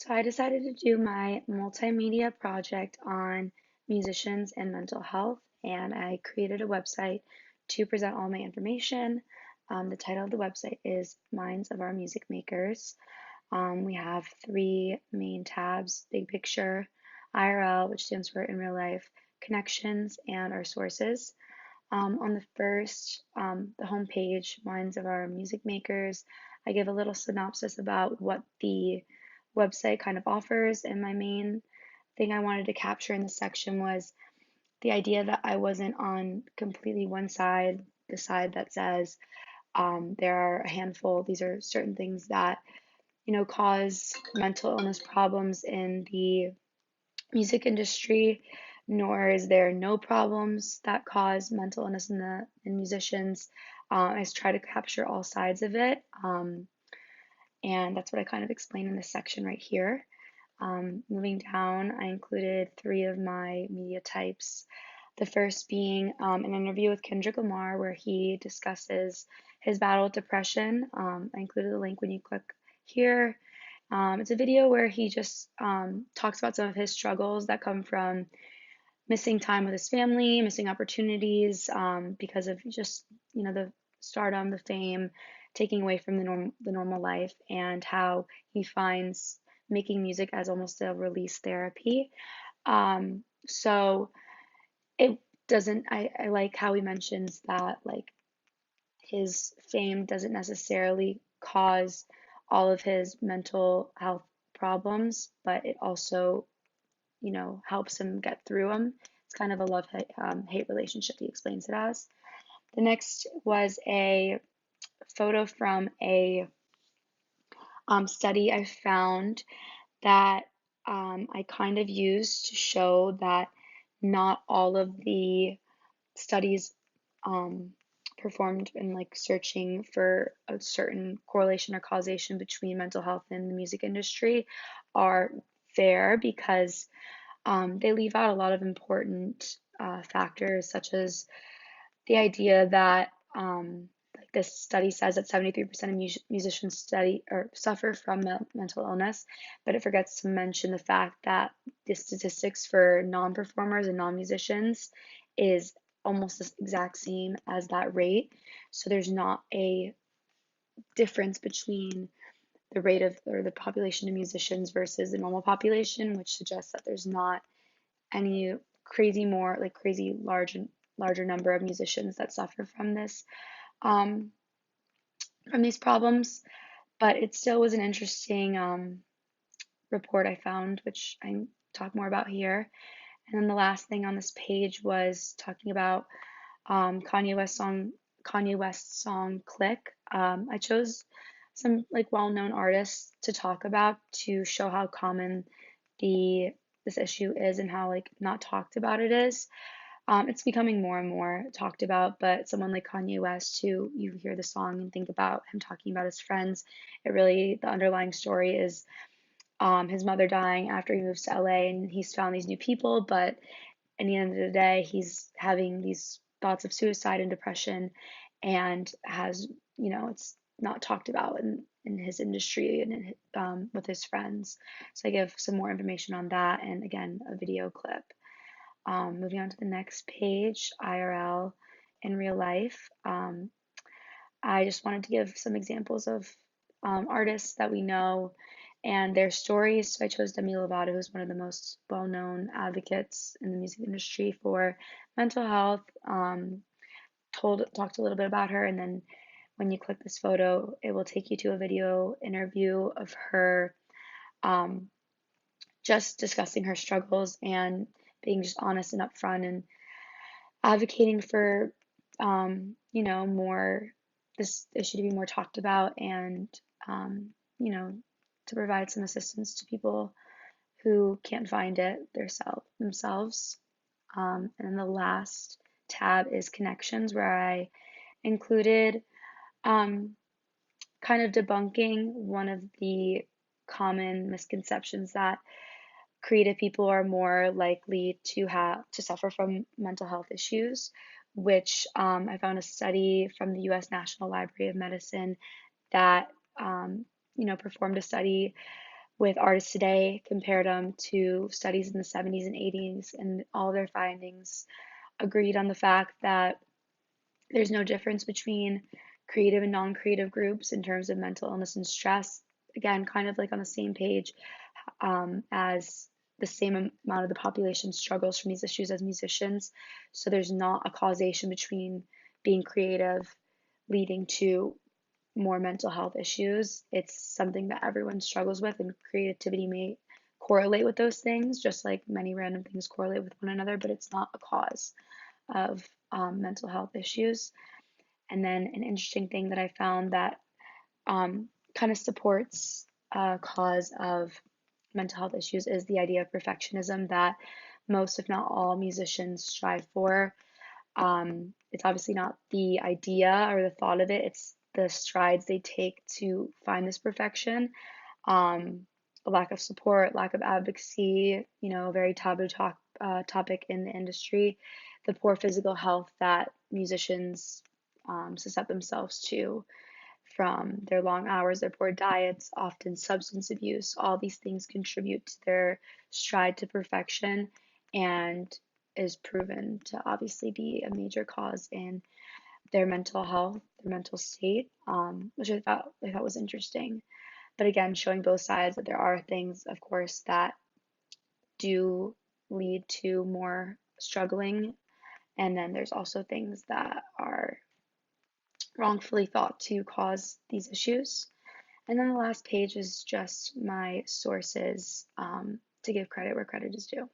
So I decided to do my multimedia project on musicians and mental health, and I created a website to present all my information. The title of the website is Minds of Our Music Makers. We have three main tabs: Big Picture, IRL, which stands for In Real Life, Connections, and Our Sources. On the first, the homepage, Minds of Our Music Makers, I give a little synopsis about what the website kind of offers, and my main thing I wanted to capture in this section was the idea that I wasn't on completely one side, the side that says there are a handful, these are certain things that, cause mental illness problems in the music industry, nor is there no problems that cause mental illness in musicians. I just try to capture all sides of it, and that's what I kind of explain in this section right here. Moving down, I included three of my media types. The first being an interview with Kendrick Lamar, where he discusses his battle with depression. I included the link when you click here. It's a video where he just talks about some of his struggles that come from missing time with his family, missing opportunities because of just the stardom, the fame, taking away from the normal life, and how he finds making music as almost a release therapy. So it doesn't. I like how he mentions that like his fame doesn't necessarily cause all of his mental health problems, but it also, helps him get through them. It's kind of a love hate relationship, he explains it as. The next was a photo from a study I found that I kind of used to show that not all of the studies um, performed in like searching for a certain correlation or causation between mental health and the music industry are fair because they leave out a lot of important factors, such as the idea that like this study says that 73% of musicians study or suffer from mental illness, but it forgets to mention the fact that the statistics for non-performers and non-musicians is almost the exact same as that rate. So there's not a difference between the rate of or the population of musicians versus the normal population, which suggests that there's not any crazy larger number of musicians that suffer um, from these problems. But it still was an interesting report I found, which I talk more about here. And then the last thing on this page was talking about Kanye West's song "Click." I chose some like well-known artists to talk about to show how common the this issue is and how like not talked about it is. It's becoming more and more talked about, but someone like Kanye West, who you hear the song and think about him talking about his friends, the underlying story is his mother dying after he moves to LA and he's found these new people, but at the end of the day, he's having these thoughts of suicide and depression and has, it's not talked about in his industry and with his friends. So I give some more information on that and again, a video clip. Moving on to the next page, IRL in real life. I just wanted to give some examples of artists that we know and their stories. So I chose Demi Lovato, who's one of the most well-known advocates in the music industry for mental health. Talked a little bit about her, and then when you click this photo, it will take you to a video interview of her um, just discussing her struggles and being just honest and upfront and advocating for more this issue to be more talked about and um, you know to provide some assistance to people who can't find it themselves. And then the last tab is connections, where I included um, kind of debunking one of the common misconceptions that creative people are more likely to suffer from mental health issues, which I found a study from the U.S. National Library of Medicine that performed a study with artists today, compared them to studies in the 70s and 80s, and all their findings agreed on the fact that there's no difference between creative and non-creative groups in terms of mental illness and stress. Again, kind of like on the same page, as the same amount of the population struggles from these issues as musicians. So there's not a causation between being creative leading to more mental health issues. It's something that everyone struggles with, and creativity may correlate with those things, just like many random things correlate with one another, but it's not a cause of mental health issues. And then an interesting thing that I found that kind of supports a cause of mental health issues is the idea of perfectionism that most, if not all, musicians strive for. It's obviously not the idea or the thought of it, it's the strides they take to find this perfection. A lack of support, lack of advocacy, a very taboo topic in the industry, the poor physical health that musicians suscept themselves to from their long hours, their poor diets, often substance abuse. All these things contribute to their stride to perfection and is proven to obviously be a major cause in their mental health, their mental state, which I thought was interesting. But again, showing both sides that there are things, of course, that do lead to more struggling, and then there's also things that are wrongfully thought to cause these issues. And then the last page is just my sources to give credit where credit is due.